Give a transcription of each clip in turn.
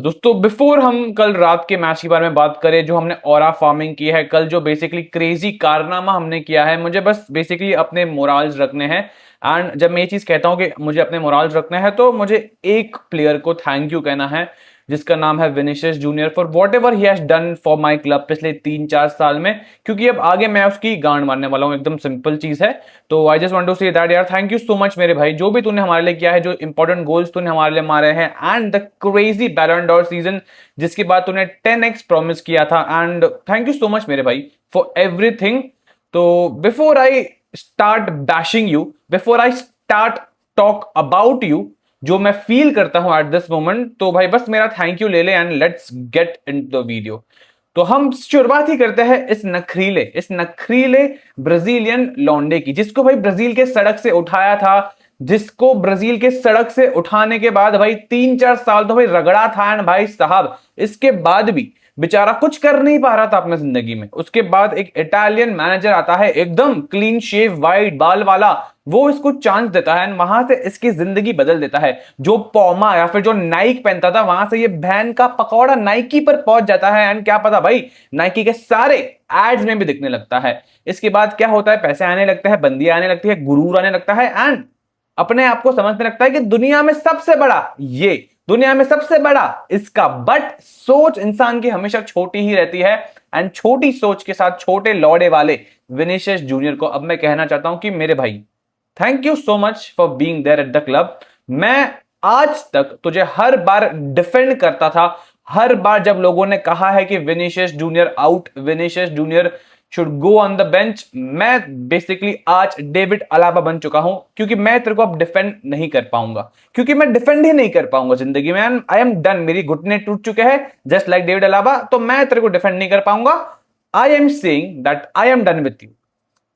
दोस्तों बिफोर हम कल रात के मैच के बारे में बात करें, जो हमने ऑरा फार्मिंग की है कल, जो बेसिकली क्रेजी कारनामा हमने किया है, मुझे बस बेसिकली अपने मोराल्स रखने हैं। एंड जब मैं ये चीज कहता हूं कि मुझे अपने मोराल्स रखने हैं, तो मुझे एक प्लेयर को थैंक यू कहना है, जिसका नाम है Vinicius junior, for what ever he has done for my club पिछले 3-4 साल में। क्योंकि अब आगे मैं उसकी गांड मारने वाला हूं, एकदम सिंपल चीज है। तो I just want to say that यार, थैंक यू सो मच मेरे भाई, जो भी तूने हमारे लिए किया है, जो इंपॉर्टेंट गोल्स तूने हमारे लिए मारे हैं, एंड द क्रेजी बैलन डॉर सीजन जिसके बाद तूने 10x प्रॉमिस किया था। And thank you so much मेरे भाई फॉर एवरीथिंग। तो before I start bashing you, before I start talk about you, जो मैं फील करता हूं एट दिस मोमेंट, तो भाई बस मेरा थैंक यू ले ले and let's get in the video. तो हम शुरुआत ही करते हैं इस नखरीले ब्राजीलियन लौंडे की, जिसको भाई ब्राजील के सड़क से उठाया था, जिसको ब्राजील के सड़क से उठाने के बाद भाई 3-4 साल तो भाई रगड़ा था। एंड भाई साहब, इसके बाद भी बेचारा कुछ कर नहीं पा रहा था अपने जिंदगी में। उसके बाद एक इटालियन मैनेजर आता है, एकदम क्लीन शेव वाइट बाल वाला, वो इसको चांस देता है, वहां से इसकी जिंदगी बदल देता है। जो पौमा या फिर जो नाइक पहनता था, वहां से ये बहन का पकौड़ा नाइकी पर पहुंच जाता है। एंड क्या पता भाई, नाइकी के सारे एड्स में भी दिखने लगता है। इसके बाद क्या होता है, पैसे आने लगते हैं, बंदी आने लगती है, गुरूर आने लगता है, एंड अपने आप को समझने लगता है कि दुनिया में सबसे बड़ा ये, दुनिया में सबसे बड़ा इसका। बट सोच इंसान की हमेशा छोटी ही रहती है, एंड छोटी सोच के साथ छोटे लौड़े वाले विनीशियस जूनियर को अब मैं कहना चाहता हूं कि मेरे भाई, thank you so much for being there at the club. मैं आज तक तुझे हर बार डिफेंड करता था, हर बार जब लोगों ने कहा है कि Vinicius junior out, Vinicius junior should go on the bench, मैं बेसिकली आज डेविड अलाबा बन चुका हूं। क्योंकि मैं तेरे को अब डिफेंड नहीं कर पाऊंगा, क्योंकि मैं डिफेंड ही नहीं कर पाऊंगा जिंदगी में। आई एम डन, मेरी घुटने टूट चुके हैं जस्ट लाइक डेविड अलाबा, तो मैं तेरे को डिफेंड नहीं कर पाऊंगा। आई am saying that I am done with you,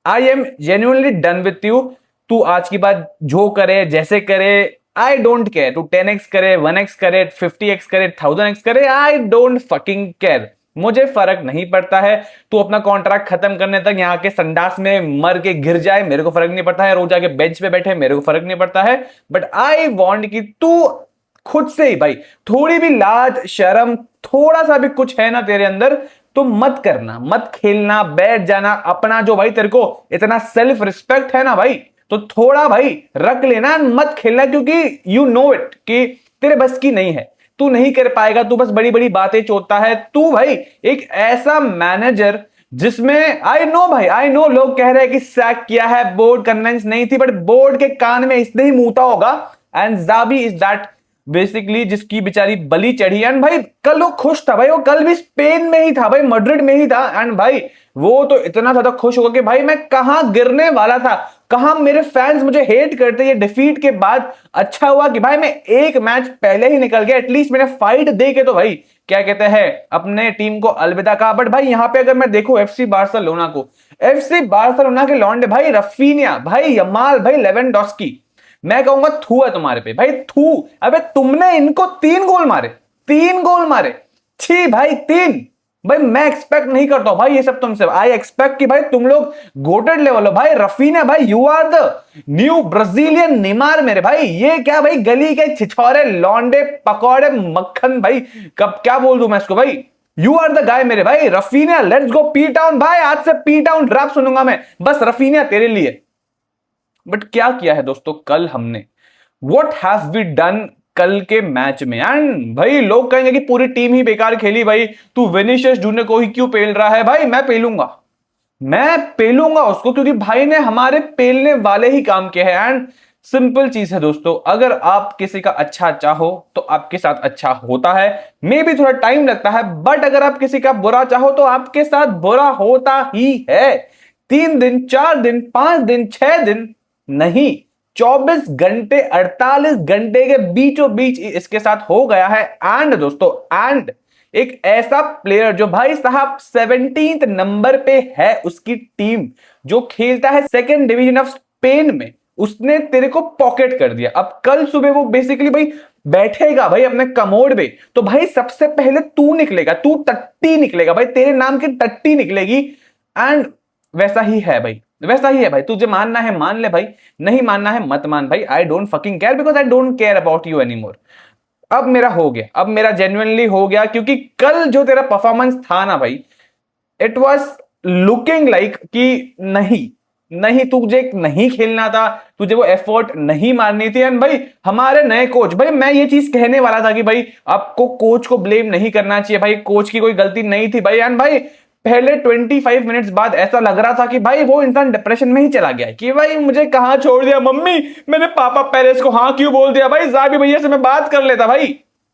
I am genuinely done with you. तू आज की बात जो करे, जैसे करे, आई डोंट केयर। तू 10x करे, 1x करे, 50x करे, 1000x करे, आई डोंट फकिंग केयर। मुझे फर्क नहीं पड़ता है। तू अपना कॉन्ट्रैक्ट खत्म करने तक यहाँ के संडास में मर के गिर जाए, मेरे को फर्क नहीं पड़ता है। रोज आके बेंच पे बैठे, मेरे को फर्क नहीं पड़ता है। बट आई वॉन्ट कि तू खुद से ही भाई, थोड़ी भी लाज शर्म, थोड़ा सा भी कुछ है ना तेरे अंदर, तो मत करना, मत खेलना, बैठ जाना। अपना जो भाई तेरे को इतना सेल्फ रिस्पेक्ट है ना भाई, तो थोड़ा भाई रख लेना, मत खेलना। क्योंकि यू नो इट कि तेरे बस की नहीं है, तू नहीं कर पाएगा। तू बस बड़ी बड़ी बातें चोदता है। तू भाई एक ऐसा मैनेजर जिसमें, आई नो भाई, आई नो लोग कह रहे हैं कि सैक किया है, बोर्ड कन्वेंस नहीं थी, बट बोर्ड के कान में इसने ही मूता होगा। एंड जाबी इज दैट बेसिकली जिसकी बेचारी बलि चढ़ी। एंड भाई कल वो खुश था भाई, वो कल भी स्पेन में ही था भाई, मैड्रिड में ही था। एंड भाई वो तो इतना ज्यादा खुश होगा कि भाई मैं कहां गिरने वाला था, कहां मेरे फैंस मुझे हेट करते ये डिफीट के बाद। अच्छा हुआ कि भाई मैं एक मैच पहले ही निकल गया, एटलीस्ट मैंने फाइट दे के तो भाई क्या कहते हैं अपने टीम को अलविदा कहा। बट भाई यहां पे अगर मैं देखूं एफसी बार्सिलोना को, एफसी बार्सिलोना के लौंडे भाई, रफीनिया भाई, यमाल भाई, लेवेंडोस्की, मैं कहूंगा थू है तुम्हारे पे भाई, थू। अबे तुमने इनको 3 गोल मारे, 3 गोल मारे, छी भाई, 3। भाई मैं एक्सपेक्ट नहीं करता हूं भाई ये सब तुमसे। आई एक्सपेक्ट कि भाई तुम लोग गोटेड लेवल हो भाई। रफीना भाई, you are the new Brazilian Neymar मेरे भाई। ये क्या भाई, गली के छिछोरे लौंडे पकौड़े मक्खन भाई, कब क्या बोल दूं मैं इसको भाई। यू आर द गाय मेरे भाई। Rafina let's go P town भाई, आज से पी टाउन रैप सुनूंगा मैं, बस रफीना तेरे लिए। बट क्या किया है दोस्तों कल हमने, वॉट हैव वी डन कल के मैच में। एंड भाई लोग कहेंगे कि पूरी टीम ही बेकार खेली भाई, तू विनीशियस जूनियर को ही क्यों पेल रहा है। भाई मैं पेलूंगा, मैं पेलूंगा उसको, क्योंकि भाई ने हमारे पेलने वाले ही काम किए हैं। एंड सिंपल चीज है दोस्तों, अगर आप किसी का अच्छा चाहो तो आपके साथ अच्छा होता है। मे भी थोड़ा टाइम लगता है, बट अगर आप किसी का बुरा चाहो तो आपके साथ बुरा होता ही है। 3 दिन, 4 दिन, 5 दिन, 6 दिन नहीं, 24 घंटे, 48 घंटे के बीचों बीच इसके साथ हो गया है। एंड दोस्तों, एंड एक ऐसा प्लेयर जो भाई साहब 17th नंबर पे है उसकी टीम, जो खेलता है सेकेंड डिवीजन ऑफ स्पेन में, उसने तेरे को पॉकेट कर दिया। अब कल सुबह वो बेसिकली भाई बैठेगा भाई अपने कमोड पे, तो भाई सबसे पहले तू निकलेगा, तू टट्टी निकलेगा भाई, तेरे नाम की टट्टी निकलेगी। एंड वैसा ही है भाई, वैसा ही है भाई। तुझे मानना है मान ले भाई, नहीं मानना है मत मान भाई। I don't fucking care, because I don't care about you any more. अब मेरा हो गया, अब मेरा जेन्युइनली हो गया, क्योंकि कल जो तेरा परफॉर्मेंस था ना भाई, इट वॉज लुकिंग लाइक कि नहीं नहीं, तुझे नहीं खेलना था, तुझे वो एफर्ट नहीं मारनी थी। एंड भाई हमारे नए कोच, भाई मैं ये चीज कहने वाला था कि भाई आपको कोच को ब्लेम नहीं करना चाहिए भाई, कोच की कोई गलती नहीं थी भाई। एंड भाई पहले 25 मिनट्स बाद ऐसा लग रहा था कि भाई वो इंसान डिप्रेशन में ही चला गया कि भाई मुझे कहां छोड़ दिया मम्मी, मैंने पापा पेरेस को हाँ क्यों बोल दिया भाई, जाबी भैया से मैं बात कर लेता भाई,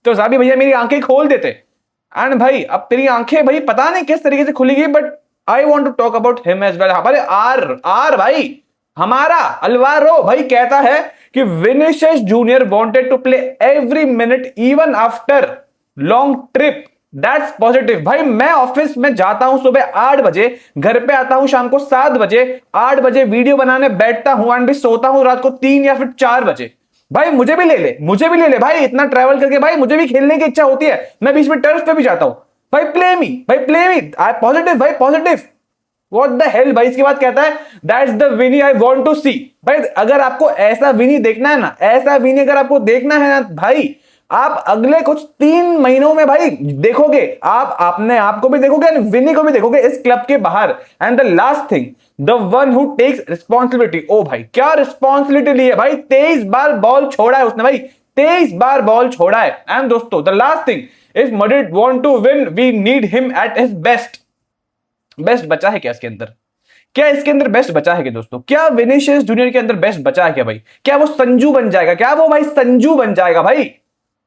तो जाबी भैया मेरी आंखें खोल देते। एंड भाई अब तेरी आंखें भाई पता नहीं किस तरीके से खुलेगी, but I want to talk about him as well. हमारे आर आर भाई, हमारा अल्वारो भाई कहता है कि Vinicius Junior wanted to play every minute even after long trip, that's positive. भाई मैं ऑफिस में जाता हूं सुबह 8 बजे, घर पे आता हूं शाम को 7 बजे, 8 बजे वीडियो बनाने बैठता हूं एंड भी सोता हूं रात को 3 या फिर 4 बजे। भाई मुझे भी ले ले, मुझे भी ले ले भाई, इतना ट्रैवल करके भाई मुझे भी खेलने की इच्छा होती है, मैं बीच में टर्फ पे भी जाता हूं। भाई प्ले मी, भाई प्ले मी, पॉजिटिव भाई पॉजिटिव। व्हाट द हेल भाई, इसके बाद कहता है that's the Vinny I want to see. भाई अगर आपको ऐसा विनी देखना है ना, ऐसा विनी अगर आपको देखना है ना भाई, आप अगले कुछ 3 महीनों में भाई देखोगे, आप अपने आप को भी देखोगे, विनी को भी देखोगे इस क्लब के बाहर। And the last thing, the one who takes responsibility. ओ भाई क्या रिस्पॉन्सिबिलिटी ली है भाई, 23 बार बॉल छोड़ा है उसने भाई, 23 बार बॉल छोड़ा है। एंड दोस्तों the last thing, if Madrid want to win we need him at his best. Best बचा है क्या इसके अंदर, क्या इसके अंदर बेस्ट बचा है क्या दोस्तों, क्या विनिशियस जूनियर के अंदर बेस्ट बचा है क्या भाई, क्या वो संजू बन जाएगा, क्या वो भाई संजू बन जाएगा भाई।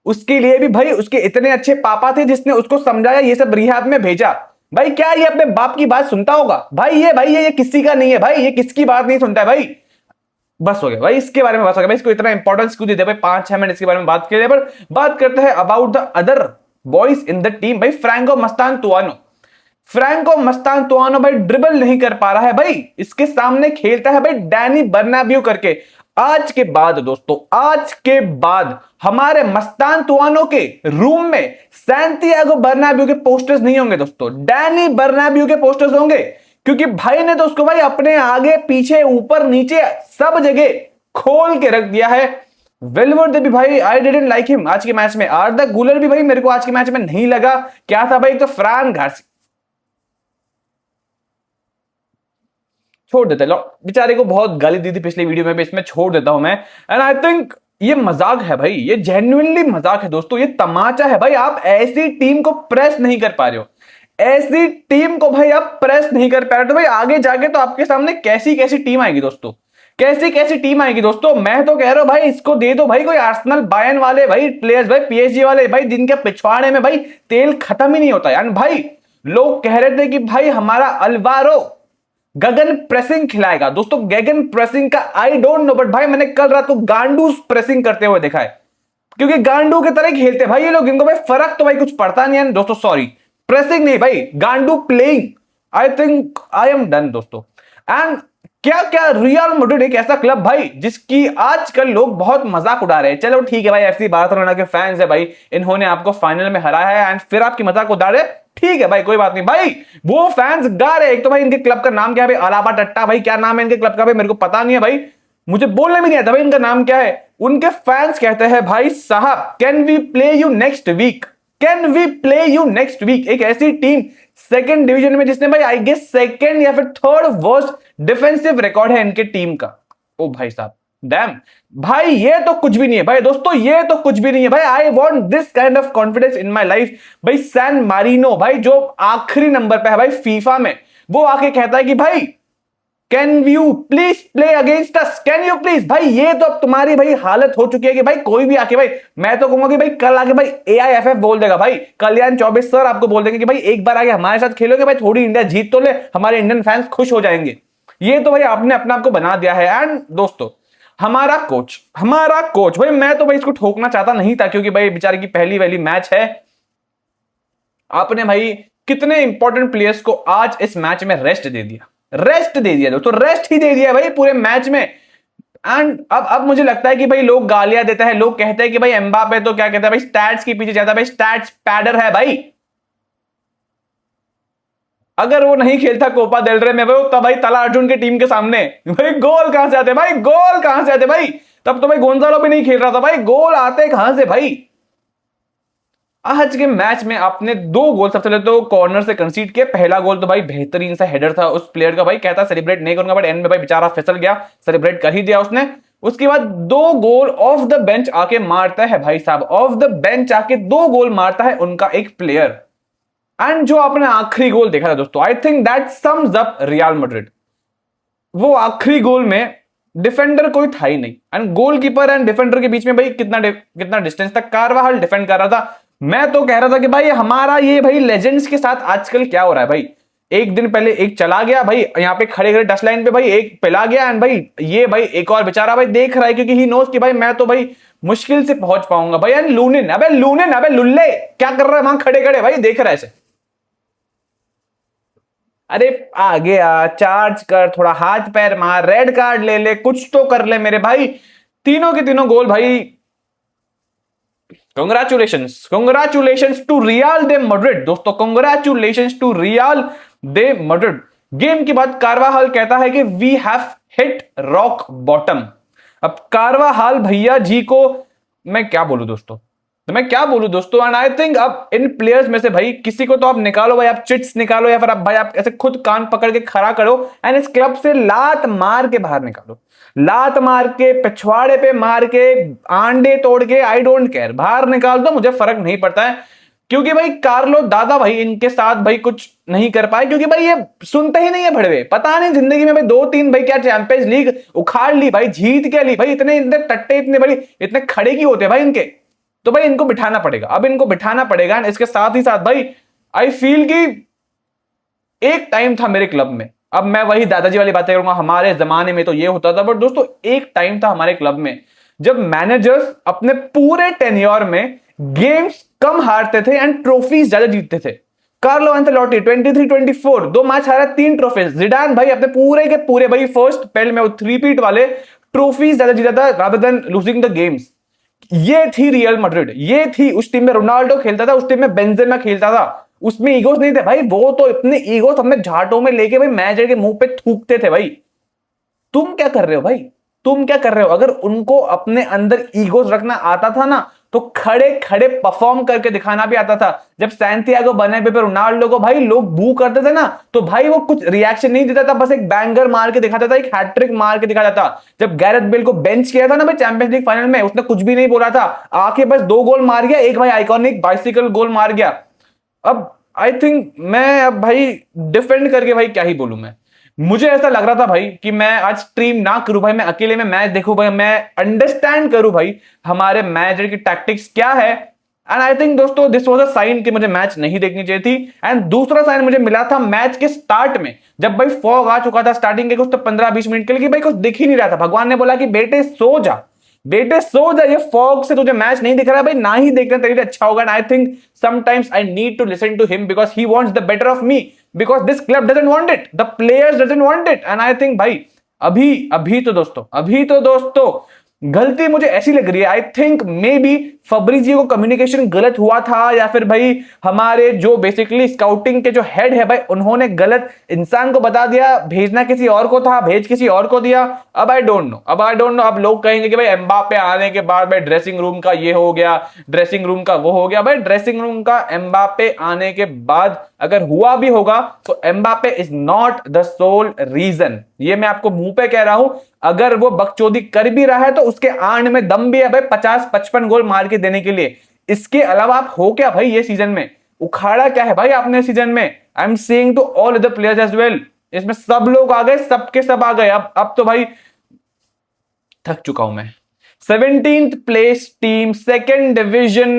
उसके लिए भी भाई उसके इतने अच्छे पापा थे जिसने उसको समझाया, ये सब रिहाब में भेजा। भाई क्या ये अपने बाप की बात सुनता होगा भाई, ये किसी का नहीं है भाई, ये किसकी बात नहीं सुनता है भाई। बस हो गया भाई इसके बारे में, बस हो गया भाई, इसको इतना इंपॉर्टेंस क्यों देते भाई, 5-6 मिनट इसके बारे में बात किए। पर बात करते हैं about the other boys in the team. भाई फ्रैंको मस्तान तुआनो, फ्रैंको मस्तान तुआनो भाई ड्रिबल नहीं कर पा रहा है भाई, इसके सामने खेलता है भाई डैनी बर्नाब्यू करके। आज के बाद दोस्तों, आज के बाद हमारे मस्तान तुआनो के रूम में सैंटियागो बर्नाब्यू के पोस्टर्स नहीं होंगे दोस्तों, डैनी बर्नाब्यू के पोस्टर्स होंगे, क्योंकि भाई ने तो उसको भाई अपने आगे पीछे ऊपर नीचे सब जगह खोल के रख दिया है। वेलवर्डे भी भाई आई डिडंट लाइक हिम आज के मैच में, आर्दा गुलर भी भाई मेरे को आज के मैच में नहीं लगा। क्या था भाई, तो फ्रान गार्सिया छोड़ देते लो, बेचारे को बहुत गाली दी थी पिछली वीडियो में भी, इसमें छोड़ देता हूं मैं। एंड आई थिंक ये मजाक है भाई, ये जेन्युइनली मजाक है दोस्तों, ये तमाचा है भाई। आप ऐसी टीम को प्रेस नहीं कर पा रहे हो, ऐसी टीम को भाई आप प्रेस नहीं कर पा रहे, तो भाई आगे जाके तो आपके सामने कैसी कैसी टीम आएगी दोस्तों, कैसी कैसी टीम आएगी दोस्तों। मैं तो कह रहा हूं भाई इसको दे दो भाई कोई आर्सेनल बायर्न वाले भाई प्लेयर्स, भाई पीएसजी वाले भाई, जिनके पिछवाड़े में भाई तेल खत्म ही नहीं होता। एंड भाई लोग कह रहे थे कि भाई हमारा अल्वारो गगन प्रेसिंग खिलाएगा दोस्तों, गगन प्रेसिंग का आई डोंट नो, बट भाई मैंने कल रात को गांडू प्रेसिंग करते हुए देखा है, क्योंकि गांडू की तरह खेलते भाई ये लोग, इनको भाई फर्क तो भाई कुछ पड़ता नहीं है दोस्तों। सॉरी प्रेसिंग नहीं भाई, गांडू playing. I think I am done दोस्तों। एंड क्या क्या रियल मैड्रिड एक ऐसा क्लब भाई जिसकी आजकल लोग बहुत मजाक उड़ा रहे हैं। चलो ठीक है भाई, एफसी बार्सिलोना के फैंस है भाई, इन्होंने आपको फाइनल में हराया है एंड फिर आपकी मजाक उड़ा रहे, ठीक है भाई कोई बात नहीं भाई। वो फैंस गा रहे, एक तो भाई इनके क्लब का नाम क्या है भाई, अलाबा टट्टा, भाई क्या नाम है इनके क्लब का भाई, मेरे को पता नहीं है भाई, मुझे बोलने भी नहीं आता भाई इनका नाम क्या है। उनके फैंस कहते हैं भाई साहब can we play you next week, can we play you next week. एक ऐसी टीम सेकंड डिवीजन में जिसने भाई आई गेस सेकंड या फिर थर्ड वर्स्ट डिफेंसिव रिकॉर्ड है इनके टीम का। ओ भाई साहब डैम भाई, ये तो कुछ भी नहीं है भाई दोस्तों, ये तो कुछ भी नहीं है भाई। I want this kind of confidence in my life भाई। सैन मारिनो भाई जो आखिरी नंबर पे है भाई फीफा में, वो आके कहता है कि भाई can you please play against us, can you please. भाई ये तो अब तुम्हारी भाई हालत हो चुकी है कि भाई कोई भी आके भाई, मैं तो कहूंगा कि भाई कल आके भाई AIFF बोल देगा भाई, कल्याण चौबे सर आपको बोल देंगे कि भाई एक बार आगे हमारे साथ खेलोगे भाई, थोड़ी इंडिया जीत तो ले, हमारे इंडियन फैंस खुश हो जाएंगे। ये तो भाई आपने अपने आप को बना दिया है। एंड दोस्तों हमारा कोच भाई, मैं तो भाई इसको ठोकना चाहता नहीं था, क्योंकि भाई बेचारे की पहली वाली मैच है। आपने भाई कितने इंपॉर्टेंट प्लेयर्स को आज इस मैच में रेस्ट दे दिया, रेस्ट दे दिया दोस्तों, रेस्ट ही दे दिया भाई पूरे मैच में। एंड अब मुझे लगता है कि भाई लोग गालियां देते हैं, लोग कहते हैं कि भाई एम्बापे तो क्या कहता है भाई स्टैट्स के पीछे जाता है, भाई स्टैट्स पैडर है भाई। अगर वो नहीं खेलता कोपा डेल रे में भाई, तब भाई तला अर्जुन की टीम के सामने भाई गोल कहां से आते भाई, गोल कहां से आते भाई, तब तो भाई गोंजालो भी नहीं खेल रहा था भाई, गोल आते कहां से भाई। आज के मैच में आपने 2 गोल सबसे पहले तो कॉर्नर से कंसीड किया। पहला गोल तो भाई बेहतरीन सा हेडर था उस प्लेयर का, भाई कहता सेलिब्रेट नहीं करूंगा, बट एंड में भाई बेचारा फिसल गया, सेलिब्रेट कर ही दिया उसने। उसके बाद 2 गोल ऑफ द बेंच आके मारता है भाई साहब, ऑफ द बेंच आके 2 गोल मारता है उनका एक प्लेयर। एंड जो आपने आखिरी गोल देखा था दोस्तों, I think that sums up real Madrid. वो आखिरी गोल में डिफेंडर कोई था ही नहीं, एंड गोलकीपर एंड डिफेंडर के बीच में भाई कितना डिस्टेंस तक कारवाहल डिफेंड कर रहा था। मैं तो कह रहा था कि भाई हमारा ये भाई लेजेंड्स के साथ आजकल क्या हो रहा है भाई। एक दिन पहले एक चला गया भाई, यहाँ पे खड़े खड़े टच लाइन पे भाई एक पिला गया, एंड भाई ये भाई एक और बेचारा भाई देख रहा है, क्योंकि ही नोस कि भाई मैं तो भाई मुश्किल से पहुंच पाऊंगा भाई। एंड लूनिन, अबे लुल्ले क्या कर रहा है वहां खड़े खड़े भाई, देख रहा है ऐसे। अरे आगे आ, चार्ज कर, थोड़ा हाथ पैर मार, रेड कार्ड ले ले, कुछ तो कर ले मेरे भाई। तीनों के तीनों गोल भाई, congratulations to Real de Madrid दोस्तों, congratulations to Real de Madrid. Game के बाद कार्वाहाल कहता है कि we have hit rock bottom. अब कार्वाहाल भैया जी को मैं क्या बोलूं दोस्तों, एंड आई थिंक अब इन प्लेयर्स में से भाई किसी को तो आप निकालो भाई, आप चिट्स निकालो, या फिर आप भाई आप ऐसे खुद कान पकड़ के खड़ा करो एंड इस क्लब से लात मार के बाहर निकालो, लात मार के, पिछवाड़े पे मार के, आंडे तोड़ के, आई डोंट केयर, बाहर निकाल दो, मुझे फर्क नहीं पड़ता है। क्योंकि भाई कार्लो दादा भाई इनके साथ भाई कुछ नहीं कर पाए, क्योंकि भाई ये सुनते ही नहीं है भड़वे। पता नहीं जिंदगी में भाई 2-3 भाई क्या चैंपियंस लीग उखाड़ ली भाई, जीत क्या ली भाई, इतने इतने टट्टे, इतने भाई इतने खड़े की होते हैं भाई इनके। तो भाई इनको बिठाना पड़ेगा, अब इनको बिठाना पड़ेगा। इसके साथ ही साथ भाई आई फील कि एक टाइम था मेरे क्लब में, अब मैं वही दादाजी वाली बातें करूंगा, हमारे जमाने में तो ये होता था, बट दोस्तों एक टाइम था हमारे क्लब में जब मैनेजर्स अपने पूरे टेन्योर में गेम्स कम हारते थे एंड ट्रॉफीज ज्यादा जीतते थे। कार्लो एंसेलोटी 23-24 2 मैच हारा, 3 ट्रॉफीज। जिडान भाई अपने पूरे के पूरे भाई फर्स्ट पेल में वो 3-पीट वाले ट्रॉफीज ज्यादा जीता था rather than losing the games. ये थी रियल मैड्रिड, ये थी। उस टीम में रोनाल्डो खेलता था, उस टीम में बेंजेमा खेलता था, उसमें ईगोस नहीं थे भाई। वो तो इतने ईगोस अपने झाटों में लेके भाई मैनेजर के मुंह पे थूकते थे भाई। तुम क्या कर रहे हो भाई, तुम क्या कर रहे हो? अगर उनको अपने अंदर ईगोस रखना आता था ना, तो खड़े खड़े परफॉर्म करके दिखाना भी आता था। जब सैंटियागो बर्नाब्यू पे रोनाल्डो को भाई लोग बू करते थे ना, तो भाई वो कुछ रिएक्शन नहीं देता था, बस एक बैंगर मार के दिखाता था, एक हैट्रिक मार के दिखाता था। जब गैरेथ बेल को बेंच किया था ना भाई चैंपियंस लीग फाइनल में, उसने कुछ भी नहीं बोला था, आके बस 2 गोल मार गया, एक भाई आइकॉनिक बाइसिकल गोल मार गया। अब आई थिंक मैं अब भाई डिफेंड करके भाई क्या ही बोलूं मैं। मुझे ऐसा लग रहा था भाई कि मैं आज स्ट्रीम ना करूं भाई, मैं अकेले में मैच देखूं भाई, मैं अंडरस्टैंड करूं भाई हमारे मैनेजर की टैक्टिक्स क्या है। एंड आई थिंक दोस्तों दिस वाज अ साइन कि मुझे मैच नहीं देखनी चाहिए थी। एंड दूसरा साइन मुझे मिला था मैच के स्टार्ट में, जब भाई फॉग आ चुका था स्टार्टिंग के कुछ तो 15-20 मिनट के लिए, कि भाई कुछ दिख ही नहीं रहा था। भगवान ने बोला कि बेटे सो जा, बेटे सो जा, ये फॉग से तुझे मैच नहीं दिख रहा है भाई, ना ही देखना तेरे लिए अच्छा होगा। And I think sometimes I need to listen to him because he wants the better of me, because this club doesn't want it, the players doesn't want it. And I think भाई अभी तो दोस्तों गलती मुझे ऐसी लग रही है, I think may be Fabrizio को कम्युनिकेशन गलत हुआ था, या फिर भाई हमारे जो बेसिकली स्काउटिंग के जो हेड है भाई उन्होंने गलत इंसान को बता दिया, भेजना किसी और को था, भेज किसी और को दिया। अब आई डोंट नो, अब लोग कहेंगे कि भाई एम्बापे आने के बाद भाई ड्रेसिंग रूम का ये हो गया, ड्रेसिंग रूम का वो हो गया। भाई ड्रेसिंग रूम का एम्बापे आने के बाद अगर हुआ भी होगा तो Mbappe is not the sole reason, ये मैं आपको मुंह पे कह रहा हूं। अगर वो बकचोदी कर भी रहा है तो उसके आंड में दम भी है भाई 50-55 गोल मार के देने के लिए। इसके अलावा आप हो क्या भाई ये सीजन में, उखाड़ा क्या है भाई आपने सीजन में? I am saying to all other players as well, इसमें सब लोग आ गए, सबके सब आ गए। अब तो भाई थक चुका हूं मैं। 17th place team, second division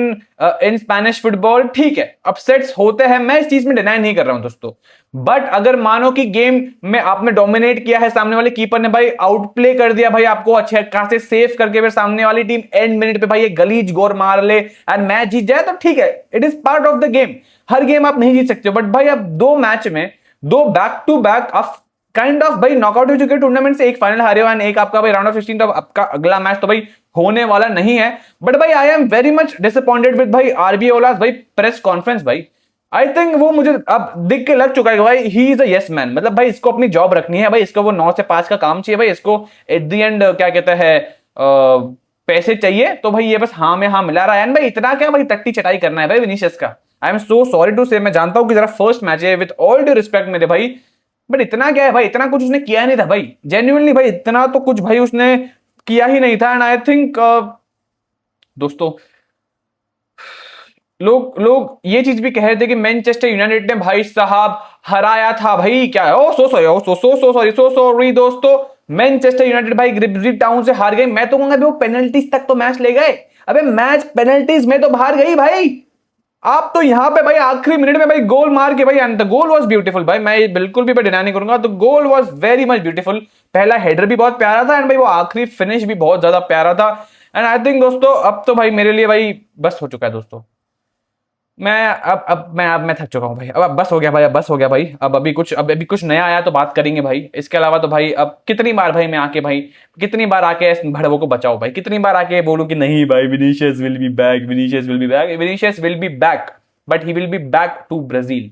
in Spanish football, ठीक है अपसेट्स होते हैं, मैं इस चीज में डिनाई नहीं कर रहा हूं दोस्तों। बट अगर मानो कि गेम में आपने डोमिनेट किया है, सामने वाले कीपर ने भाई आउट प्ले कर दिया भाई आपको अच्छे खासे सेव करके, फिर सामने वाली टीम एंड मिनट पे भाई ये गलीज गोर मार ले एंड मैच जीत जाए, तो ठीक है, it is part of the game. Her game आप नहीं जीत सकते, बट भाई अब 2 मैच में 2 बैक टू बैक आप काइंड ऑफ भाई नॉकआउट हो चुके टूर्नामेंट से, एक फाइनल हारे हो एंड एक आपका भाई राउंड ऑफ 16, तो आपका अगला मैच तो भाई होने वाला नहीं है। बट भाई I am very much disappointed with भाई आरबी ओलास भाई प्रेस कॉन्फ्रेंस भाई। आई थिंक वो मुझे अब दिख के लग चुका है कि भाई he is a yes man, मतलब भाई इसको अपनी जॉब रखनी है भाई, इसको वो 9 से 5 का काम चाहिए भाई, इसको एट द एंड क्या कहते हैं पैसे चाहिए तो भाई ये बस हाँ में हाँ मिला रहा है भाई, इतना क्या भाई टट्टी चटाई करना है भाई विनीशियस का। I am so sorry to say, मैं जानता हूं कि जरा फर्स्ट मैच है, विद ऑल ड्यू रिस्पेक्ट मेरे भाई, बट इतना क्या है भाई, इतना कुछ उसने किया नहीं था भाई, जेन्युइनली भाई इतना तो कुछ भाई उसने किया ही नहीं था। एंड आई थिंक दोस्तों लोग लोग ये चीज भी कह रहे थे कि मैनचेस्टर यूनाइटेड ने भाई साहब हराया था भाई, क्या है, ओ सो सॉरी, ओ सो सॉरी, सो सॉरी दोस्तों, मैनचेस्टर यूनाइटेड भाई ग्रिम्सबी टाउन से हार गई। मैं तो कहूंगा वो पेनल्टीज तक तो मैच ले गए, अबे मैच पेनल्टीज में तो बाहर गई भाई। आप तो यहां पे भाई आखिरी मिनट में भाई गोल मार के भाई, and the goal was beautiful भाई, मैं बिल्कुल भी डिनाई नहीं करूंगा, the goal was very much beautiful. पहला हेडर भी बहुत प्यारा था एंड भाई वो आखिरी फिनिश भी बहुत ज्यादा प्यारा था। एंड आई थिंक दोस्तों अब तो भाई मेरे लिए भाई बस हो चुका है दोस्तों, मैं अब मैं थक चुका हूं भाई, अब बस हो गया भाई, अब बस हो गया भाई, अब अभी कुछ नया आया तो बात करेंगे भाई, इसके अलावा तो भाई अब कितनी बार भाई मैं आके भाई, कितनी बार आके इस भड़वों को बचाओ भाई, कितनी बार आके बोलूं कि नहीं भाई Vinicius will be back, Vinicius will be back, Vinicius will be back, but he will be back to Brazil.